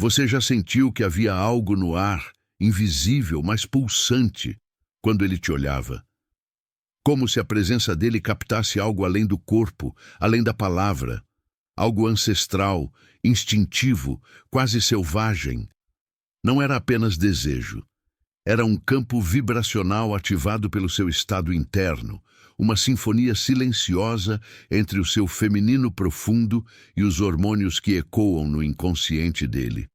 Você já sentiu que havia algo no ar, invisível, mas pulsante, quando ele te olhava? Como se a presença dele captasse algo além do corpo, além da palavra, algo ancestral, instintivo, quase selvagem. Não era apenas desejo. Era um campo vibracional ativado pelo seu estado interno, uma sinfonia silenciosa entre o seu feminino profundo e os hormônios que ecoam no inconsciente dele.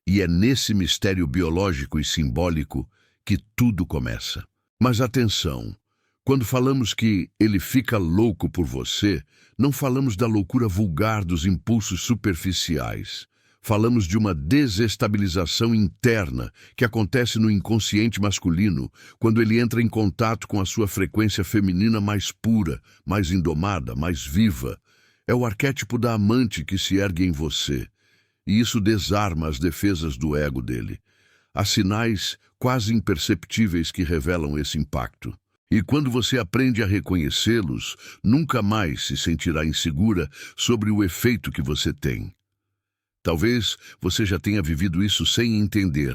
E é nesse mistério biológico e simbólico que tudo começa. Mas atenção, quando falamos que ele fica louco por você, não falamos da loucura vulgar dos impulsos superficiais. Falamos de uma desestabilização interna que acontece no inconsciente masculino quando ele entra em contato com a sua frequência feminina mais pura, mais indomada, mais viva. É o arquétipo da amante que se ergue em você, e isso desarma as defesas do ego dele. Há sinais quase imperceptíveis que revelam esse impacto. E quando você aprende a reconhecê-los, nunca mais se sentirá insegura sobre o efeito que você tem. Talvez você já tenha vivido isso sem entender.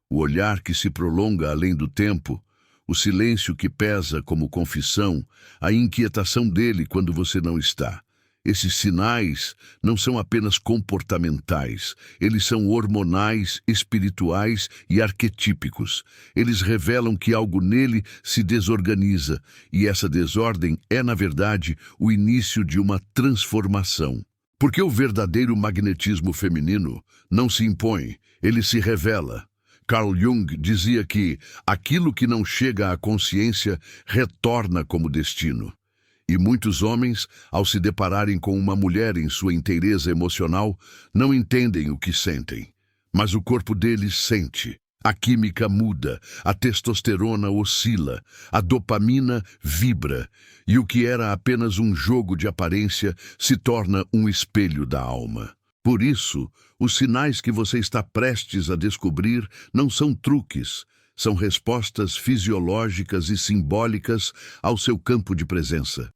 O olhar que se prolonga além do tempo, o silêncio que pesa como confissão, a inquietação dele quando você não está. Esses sinais não são apenas comportamentais, eles são hormonais, espirituais e arquetípicos. Eles revelam que algo nele se desorganiza, e essa desordem é, na verdade, o início de uma transformação. Porque o verdadeiro magnetismo feminino não se impõe, ele se revela. Carl Jung dizia que aquilo que não chega à consciência retorna como destino. E muitos homens, ao se depararem com uma mulher em sua inteireza emocional, não entendem o que sentem. Mas o corpo deles sente. A química muda, a testosterona oscila, a dopamina vibra, e o que era apenas um jogo de aparência se torna um espelho da alma. Por isso, os sinais que você está prestes a descobrir não são truques, são respostas fisiológicas e simbólicas ao seu campo de presença.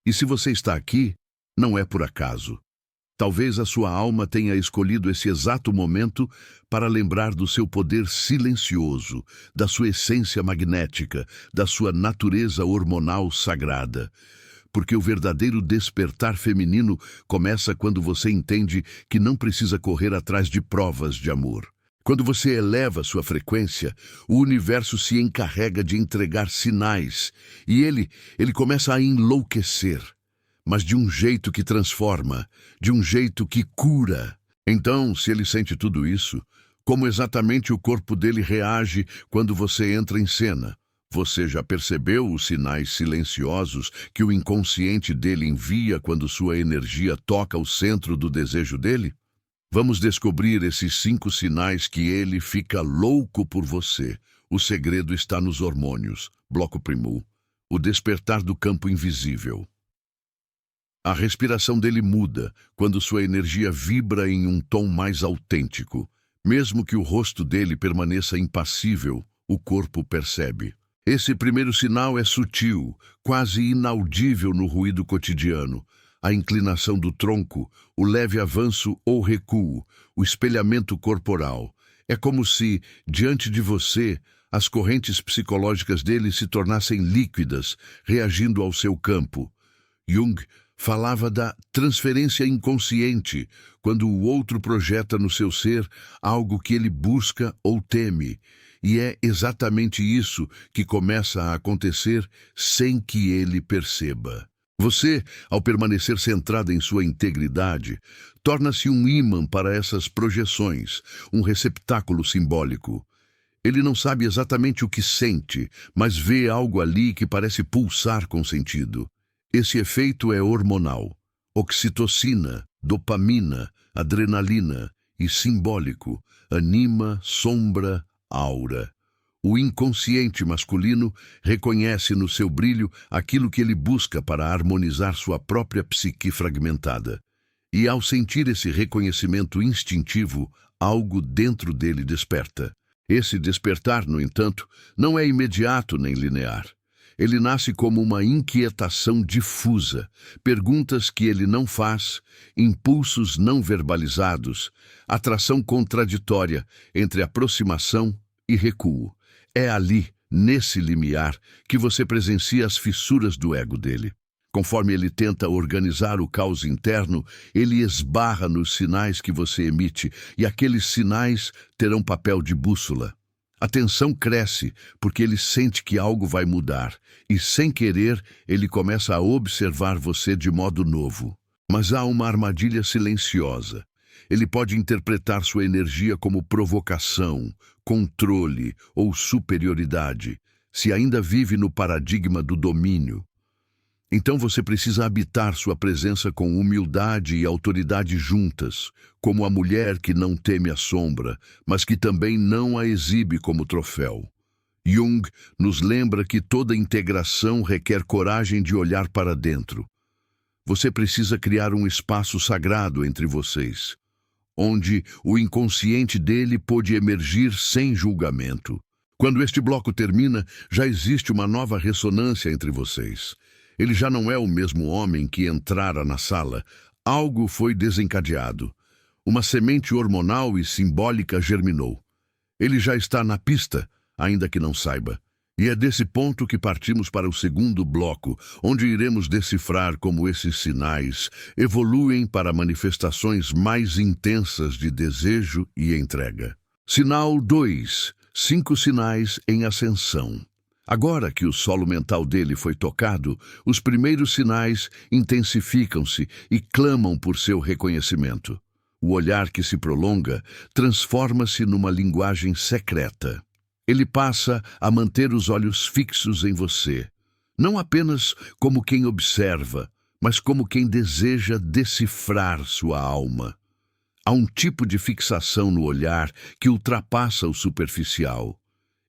E se você está aqui, não é por acaso. Talvez a sua alma tenha escolhido esse exato momento para lembrar do seu poder silencioso, da sua essência magnética, da sua natureza hormonal sagrada. Porque o verdadeiro despertar feminino começa quando você entende que não precisa correr atrás de provas de amor. Quando você eleva sua frequência, o universo se encarrega de entregar sinais, e ele começa a enlouquecer. Mas de um jeito que transforma, de um jeito que cura. Então, se ele sente tudo isso, como exatamente o corpo dele reage quando você entra em cena? Você já percebeu os sinais silenciosos que o inconsciente dele envia quando sua energia toca o centro do desejo dele? Vamos descobrir esses 5 sinais que ele fica louco por você. O segredo está nos hormônios. Bloco primo. O despertar do campo invisível. A respiração dele muda quando sua energia vibra em um tom mais autêntico. Mesmo que o rosto dele permaneça impassível, o corpo percebe. Esse primeiro sinal é sutil, quase inaudível no ruído cotidiano. A inclinação do tronco, o leve avanço ou recuo, o espelhamento corporal. É como se, diante de você, as correntes psicológicas dele se tornassem líquidas, reagindo ao seu campo. Jung falava da transferência inconsciente, quando o outro projeta no seu ser algo que ele busca ou teme. E é exatamente isso que começa a acontecer sem que ele perceba. Você, ao permanecer centrada em sua integridade, torna-se um ímã para essas projeções, um receptáculo simbólico. Ele não sabe exatamente o que sente, mas vê algo ali que parece pulsar com sentido. Esse efeito é hormonal, oxitocina, dopamina, adrenalina e simbólico, anima, sombra, aura. O inconsciente masculino reconhece no seu brilho aquilo que ele busca para harmonizar sua própria psique fragmentada. E ao sentir esse reconhecimento instintivo, algo dentro dele desperta. Esse despertar, no entanto, não é imediato nem linear. Ele nasce como uma inquietação difusa, perguntas que ele não faz, impulsos não verbalizados, atração contraditória entre aproximação e recuo. É ali, nesse limiar, que você presencia as fissuras do ego dele. Conforme ele tenta organizar o caos interno, ele esbarra nos sinais que você emite, e aqueles sinais terão papel de bússola. A tensão cresce porque ele sente que algo vai mudar, e sem querer ele começa a observar você de modo novo. Mas há uma armadilha silenciosa. Ele pode interpretar sua energia como provocação, controle ou superioridade, se ainda vive no paradigma do domínio. Então você precisa habitar sua presença com humildade e autoridade juntas, como a mulher que não teme a sombra, mas que também não a exibe como troféu. Jung nos lembra que toda integração requer coragem de olhar para dentro. Você precisa criar um espaço sagrado entre vocês, onde o inconsciente dele pôde emergir sem julgamento. Quando este bloco termina, já existe uma nova ressonância entre vocês. Ele já não é o mesmo homem que entrara na sala. Algo foi desencadeado. Uma semente hormonal e simbólica germinou. Ele já está na pista, ainda que não saiba. E é desse ponto que partimos para o segundo bloco, onde iremos decifrar como esses sinais evoluem para manifestações mais intensas de desejo e entrega. Sinal 2. 5 sinais em ascensão. Agora que o solo mental dele foi tocado, os primeiros sinais intensificam-se e clamam por seu reconhecimento. O olhar que se prolonga transforma-se numa linguagem secreta. Ele passa a manter os olhos fixos em você, não apenas como quem observa, mas como quem deseja decifrar sua alma. Há um tipo de fixação no olhar que ultrapassa o superficial.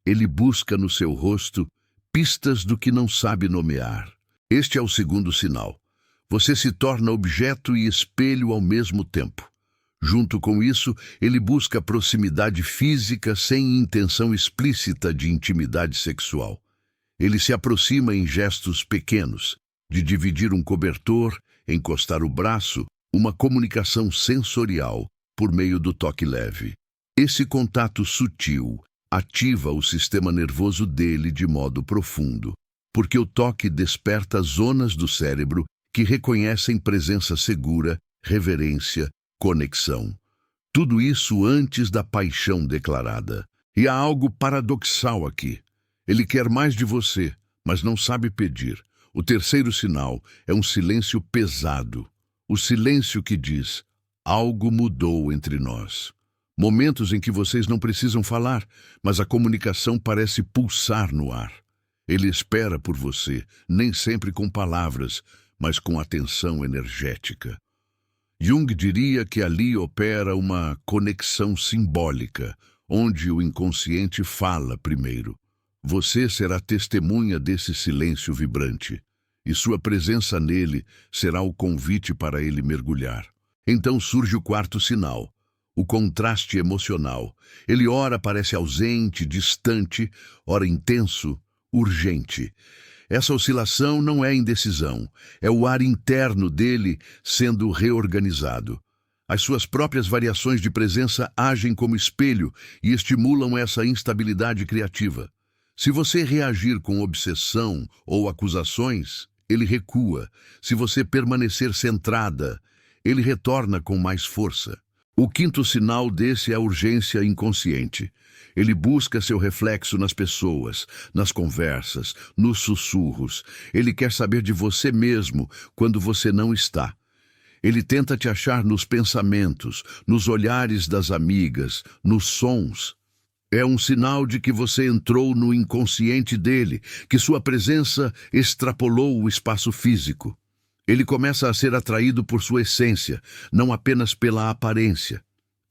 Ele busca no seu rosto pistas do que não sabe nomear. Este é o segundo sinal. Você se torna objeto e espelho ao mesmo tempo. Junto com isso, ele busca proximidade física sem intenção explícita de intimidade sexual. Ele se aproxima em gestos pequenos, de dividir um cobertor, encostar o braço, uma comunicação sensorial por meio do toque leve. Esse contato sutil ativa o sistema nervoso dele de modo profundo, porque o toque desperta zonas do cérebro que reconhecem presença segura, reverência, conexão. Tudo isso antes da paixão declarada. E há algo paradoxal aqui. Ele quer mais de você, mas não sabe pedir. O terceiro sinal é um silêncio pesado. O silêncio que diz: algo mudou entre nós. Momentos em que vocês não precisam falar, mas a comunicação parece pulsar no ar. Ele espera por você, nem sempre com palavras, mas com atenção energética. Jung diria que ali opera uma conexão simbólica, onde o inconsciente fala primeiro. Você será testemunha desse silêncio vibrante, e sua presença nele será o convite para ele mergulhar. Então surge o quarto sinal. O contraste emocional. Ele ora parece ausente, distante, ora intenso, urgente. Essa oscilação não é indecisão, é o ar interno dele sendo reorganizado. As suas próprias variações de presença agem como espelho e estimulam essa instabilidade criativa. Se você reagir com obsessão ou acusações, ele recua. Se você permanecer centrada, ele retorna com mais força. O quinto sinal desse é a urgência inconsciente. Ele busca seu reflexo nas pessoas, nas conversas, nos sussurros. Ele quer saber de você mesmo quando você não está. Ele tenta te achar nos pensamentos, nos olhares das amigas, nos sons. É um sinal de que você entrou no inconsciente dele, que sua presença extrapolou o espaço físico. Ele começa a ser atraído por sua essência, não apenas pela aparência.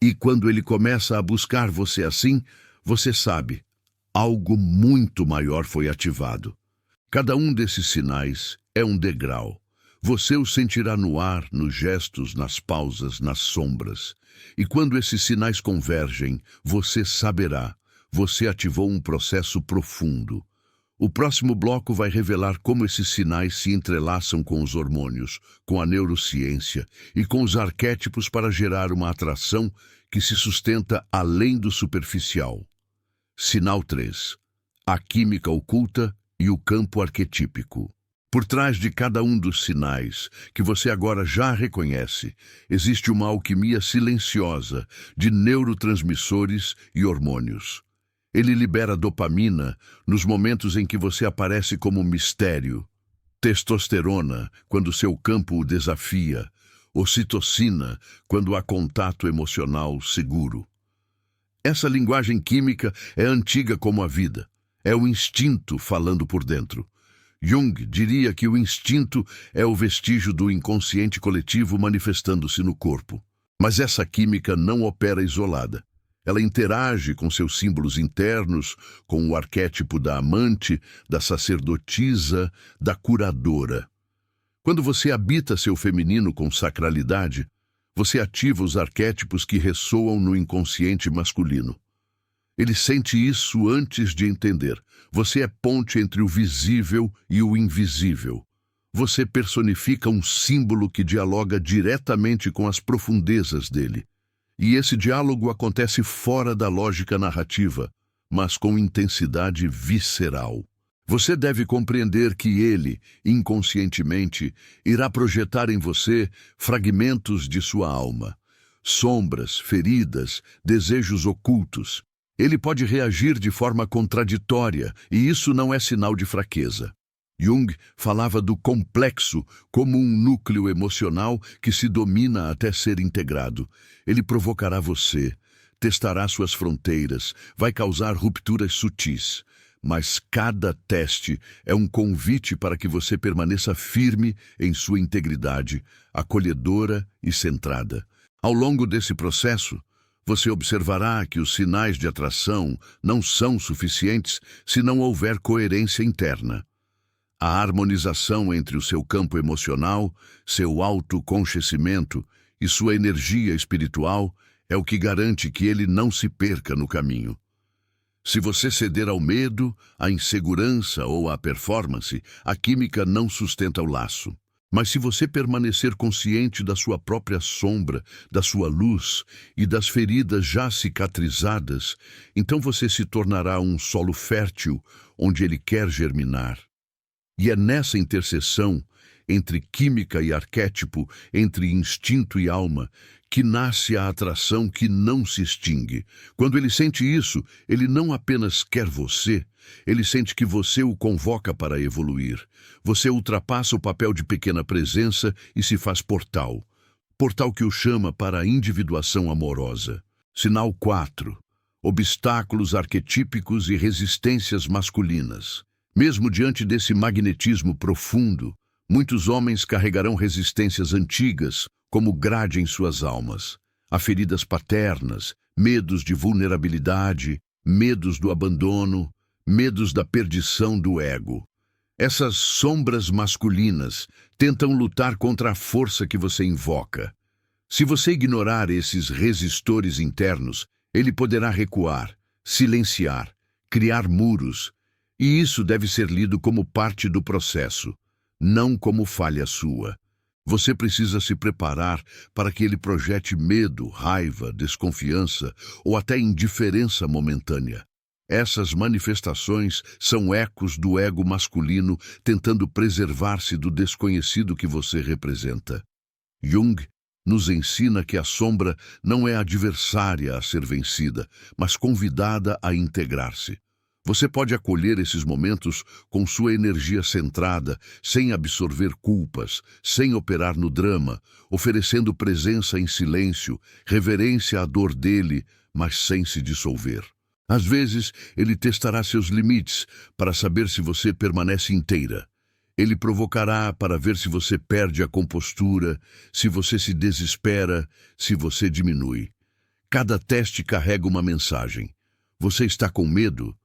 E quando ele começa a buscar você assim, você sabe, algo muito maior foi ativado. Cada um desses sinais é um degrau. Você o sentirá no ar, nos gestos, nas pausas, nas sombras. E quando esses sinais convergem, você saberá, você ativou um processo profundo. O próximo bloco vai revelar como esses sinais se entrelaçam com os hormônios, com a neurociência e com os arquétipos para gerar uma atração que se sustenta além do superficial. Sinal 3. A química oculta e o campo arquetípico. Por trás de cada um dos sinais, que você agora já reconhece, existe uma alquimia silenciosa de neurotransmissores e hormônios. Ele libera dopamina nos momentos em que você aparece como mistério, testosterona quando seu campo o desafia, ocitocina quando há contato emocional seguro. Essa linguagem química é antiga como a vida. É o instinto falando por dentro. Jung diria que o instinto é o vestígio do inconsciente coletivo manifestando-se no corpo. Mas essa química não opera isolada. Ela interage com seus símbolos internos, com o arquétipo da amante, da sacerdotisa, da curadora. Quando você habita seu feminino com sacralidade, você ativa os arquétipos que ressoam no inconsciente masculino. Ele sente isso antes de entender. Você é ponte entre o visível e o invisível. Você personifica um símbolo que dialoga diretamente com as profundezas dele. E esse diálogo acontece fora da lógica narrativa, mas com intensidade visceral. Você deve compreender que ele, inconscientemente, irá projetar em você fragmentos de sua alma, sombras, feridas, desejos ocultos. Ele pode reagir de forma contraditória, e isso não é sinal de fraqueza. Jung falava do complexo como um núcleo emocional que se domina até ser integrado. Ele provocará você, testará suas fronteiras, vai causar rupturas sutis. Mas cada teste é um convite para que você permaneça firme em sua integridade, acolhedora e centrada. Ao longo desse processo, você observará que os sinais de atração não são suficientes se não houver coerência interna. A harmonização entre o seu campo emocional, seu autoconhecimento e sua energia espiritual é o que garante que ele não se perca no caminho. Se você ceder ao medo, à insegurança ou à performance, a química não sustenta o laço. Mas se você permanecer consciente da sua própria sombra, da sua luz e das feridas já cicatrizadas, então você se tornará um solo fértil onde ele quer germinar. E é nessa interseção entre química e arquétipo, entre instinto e alma, que nasce a atração que não se extingue. Quando ele sente isso, ele não apenas quer você, ele sente que você o convoca para evoluir. Você ultrapassa o papel de pequena presença e se faz portal. Portal que o chama para a individuação amorosa. Sinal 4. Obstáculos arquetípicos e resistências masculinas. Mesmo diante desse magnetismo profundo, muitos homens carregarão resistências antigas, como grade em suas almas. Há feridas paternas, medos de vulnerabilidade, medos do abandono, medos da perdição do ego. Essas sombras masculinas tentam lutar contra a força que você invoca. Se você ignorar esses resistores internos, ele poderá recuar, silenciar, criar muros, e isso deve ser lido como parte do processo, não como falha sua. Você precisa se preparar para que ele projete medo, raiva, desconfiança ou até indiferença momentânea. Essas manifestações são ecos do ego masculino tentando preservar-se do desconhecido que você representa. Jung nos ensina que a sombra não é adversária a ser vencida, mas convidada a integrar-se. Você pode acolher esses momentos com sua energia centrada, sem absorver culpas, sem operar no drama, oferecendo presença em silêncio, reverência à dor dele, mas sem se dissolver. Às vezes, ele testará seus limites para saber se você permanece inteira. Ele provocará para ver se você perde a compostura, se você se desespera, se você diminui. Cada teste carrega uma mensagem. Você está com medo?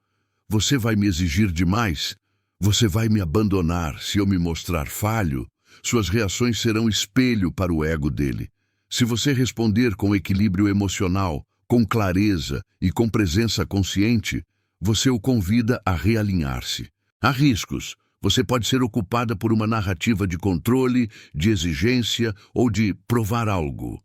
Você vai me exigir demais? Você vai me abandonar se eu me mostrar falho? Suas reações serão espelho para o ego dele. Se você responder com equilíbrio emocional, com clareza e com presença consciente, você o convida a realinhar-se. Há riscos. Você pode ser ocupada por uma narrativa de controle, de exigência ou de provar algo.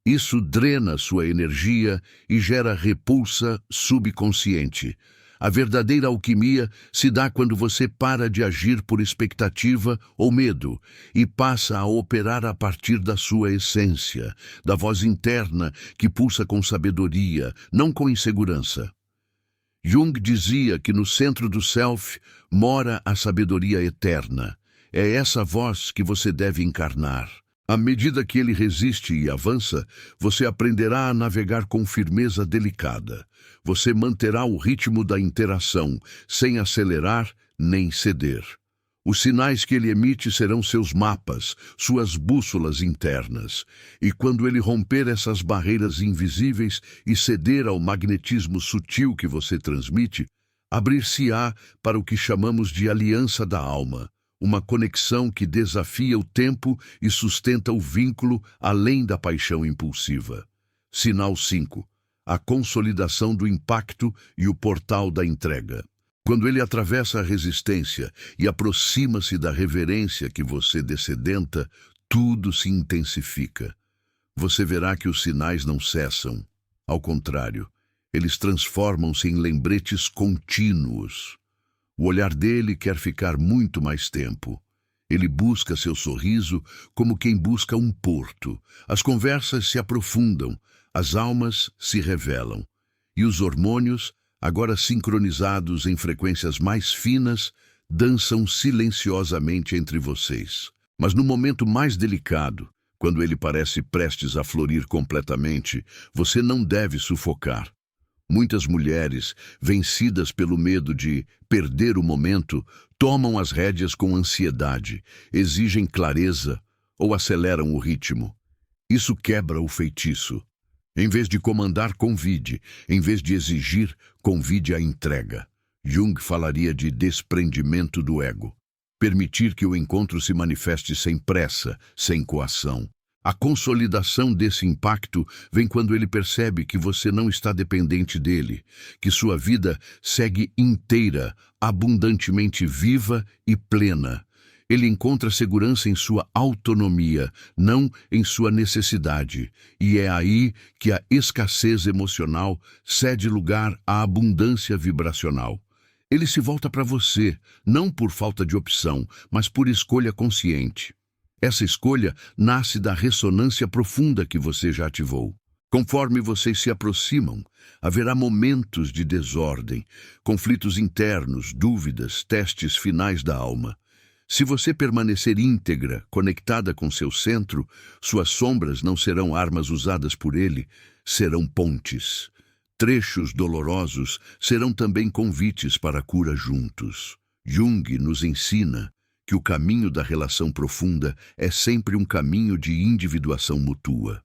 Isso drena sua energia e gera repulsa subconsciente. A verdadeira alquimia se dá quando você para de agir por expectativa ou medo e passa a operar a partir da sua essência, da voz interna que pulsa com sabedoria, não com insegurança. Jung dizia que no centro do self mora a sabedoria eterna. É essa voz que você deve encarnar. À medida que ele resiste e avança, você aprenderá a navegar com firmeza delicada. Você manterá o ritmo da interação, sem acelerar nem ceder. Os sinais que ele emite serão seus mapas, suas bússolas internas. E quando ele romper essas barreiras invisíveis e ceder ao magnetismo sutil que você transmite, abrir-se-á para o que chamamos de aliança da alma, uma conexão que desafia o tempo e sustenta o vínculo além da paixão impulsiva. Sinal 5. A consolidação do impacto e o portal da entrega. Quando ele atravessa a resistência e aproxima-se da reverência que você descedenta, tudo se intensifica. Você verá que os sinais não cessam. Ao contrário, eles transformam-se em lembretes contínuos. O olhar dele quer ficar muito mais tempo. Ele busca seu sorriso como quem busca um porto. As conversas se aprofundam, as almas se revelam. E os hormônios, agora sincronizados em frequências mais finas, dançam silenciosamente entre vocês. Mas no momento mais delicado, quando ele parece prestes a florir completamente, você não deve sufocar. Muitas mulheres, vencidas pelo medo de perder o momento, tomam as rédeas com ansiedade, exigem clareza ou aceleram o ritmo. Isso quebra o feitiço. Em vez de comandar, convide. Em vez de exigir, convide a entrega. Jung falaria de desprendimento do ego. Permitir que o encontro se manifeste sem pressa, sem coação. A consolidação desse impacto vem quando ele percebe que você não está dependente dele, que sua vida segue inteira, abundantemente viva e plena. Ele encontra segurança em sua autonomia, não em sua necessidade. E é aí que a escassez emocional cede lugar à abundância vibracional. Ele se volta para você, não por falta de opção, mas por escolha consciente. Essa escolha nasce da ressonância profunda que você já ativou. Conforme vocês se aproximam, haverá momentos de desordem, conflitos internos, dúvidas, testes finais da alma. Se você permanecer íntegra, conectada com seu centro, suas sombras não serão armas usadas por ele, serão pontes. Trechos dolorosos serão também convites para a cura juntos. Jung nos ensina que o caminho da relação profunda é sempre um caminho de individuação mútua.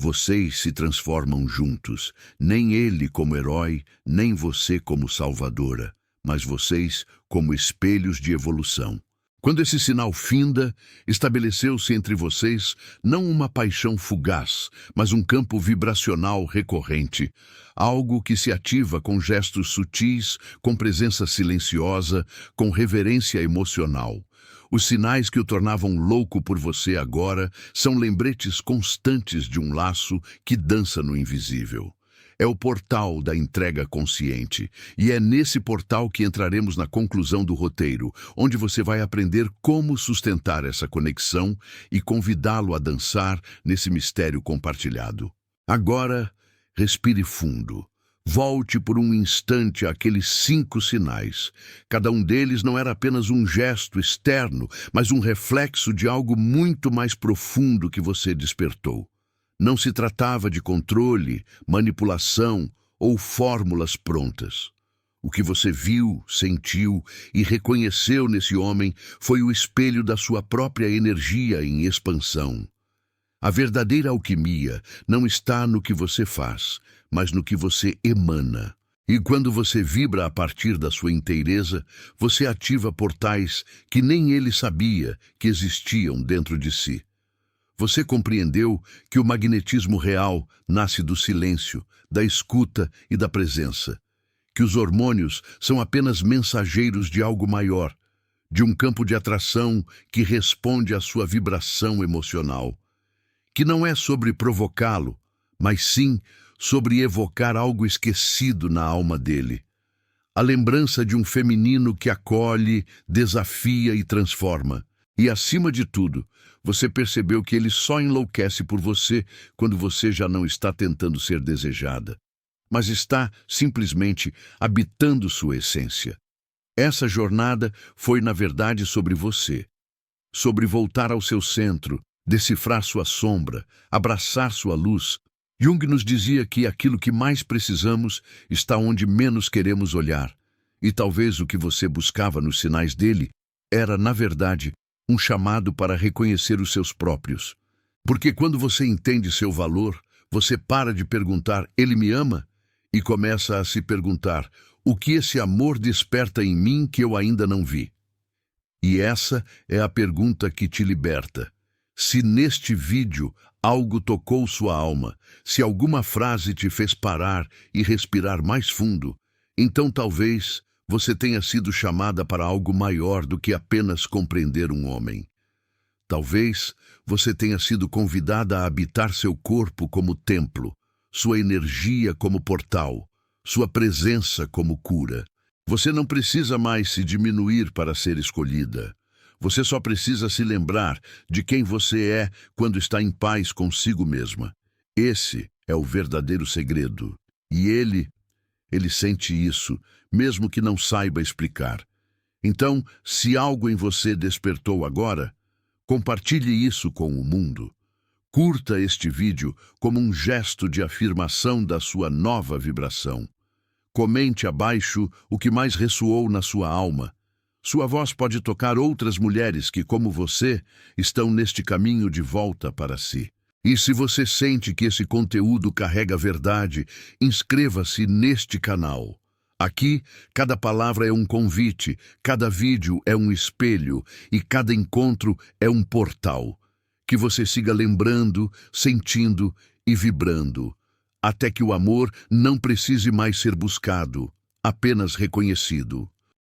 Vocês se transformam juntos, nem ele como herói, nem você como salvadora, mas vocês como espelhos de evolução. Quando esse sinal finda, estabeleceu-se entre vocês não uma paixão fugaz, mas um campo vibracional recorrente, algo que se ativa com gestos sutis, com presença silenciosa, com reverência emocional. Os sinais que o tornavam louco por você agora são lembretes constantes de um laço que dança no invisível. É o portal da entrega consciente, e é nesse portal que entraremos na conclusão do roteiro, onde você vai aprender como sustentar essa conexão e convidá-lo a dançar nesse mistério compartilhado. Agora, respire fundo. Volte por um instante àqueles 5 sinais. Cada um deles não era apenas um gesto externo, mas um reflexo de algo muito mais profundo que você despertou. Não se tratava de controle, manipulação ou fórmulas prontas. O que você viu, sentiu e reconheceu nesse homem foi o espelho da sua própria energia em expansão. A verdadeira alquimia não está no que você faz, mas no que você emana. E quando você vibra a partir da sua inteireza, você ativa portais que nem ele sabia que existiam dentro de si. Você compreendeu que o magnetismo real nasce do silêncio, da escuta e da presença, que os hormônios são apenas mensageiros de algo maior, de um campo de atração que responde à sua vibração emocional, que não é sobre provocá-lo, mas sim sobre evocar algo esquecido na alma dele. A lembrança de um feminino que acolhe, desafia e transforma. E, acima de tudo, você percebeu que ele só enlouquece por você quando você já não está tentando ser desejada, mas está simplesmente habitando sua essência. Essa jornada foi, na verdade, sobre você, sobre voltar ao seu centro, decifrar sua sombra, abraçar sua luz. Jung nos dizia que aquilo que mais precisamos está onde menos queremos olhar. E talvez o que você buscava nos sinais dele era, na verdade, um chamado para reconhecer os seus próprios. Porque quando você entende seu valor, você para de perguntar, ele me ama? E começa a se perguntar, o que esse amor desperta em mim que eu ainda não vi? E essa é a pergunta que te liberta. Se neste vídeo algo tocou sua alma, se alguma frase te fez parar e respirar mais fundo, então talvez você tenha sido chamada para algo maior do que apenas compreender um homem. Talvez você tenha sido convidada a habitar seu corpo como templo, sua energia como portal, sua presença como cura. Você não precisa mais se diminuir para ser escolhida. Você só precisa se lembrar de quem você é quando está em paz consigo mesma. Esse é o verdadeiro segredo. E ele sente isso, mesmo que não saiba explicar. Então, se algo em você despertou agora, compartilhe isso com o mundo. Curta este vídeo como um gesto de afirmação da sua nova vibração. Comente abaixo o que mais ressoou na sua alma. Sua voz pode tocar outras mulheres que, como você, estão neste caminho de volta para si. E se você sente que esse conteúdo carrega verdade, inscreva-se neste canal. Aqui, cada palavra é um convite, cada vídeo é um espelho e cada encontro é um portal. Que você siga lembrando, sentindo e vibrando, até que o amor não precise mais ser buscado, apenas reconhecido.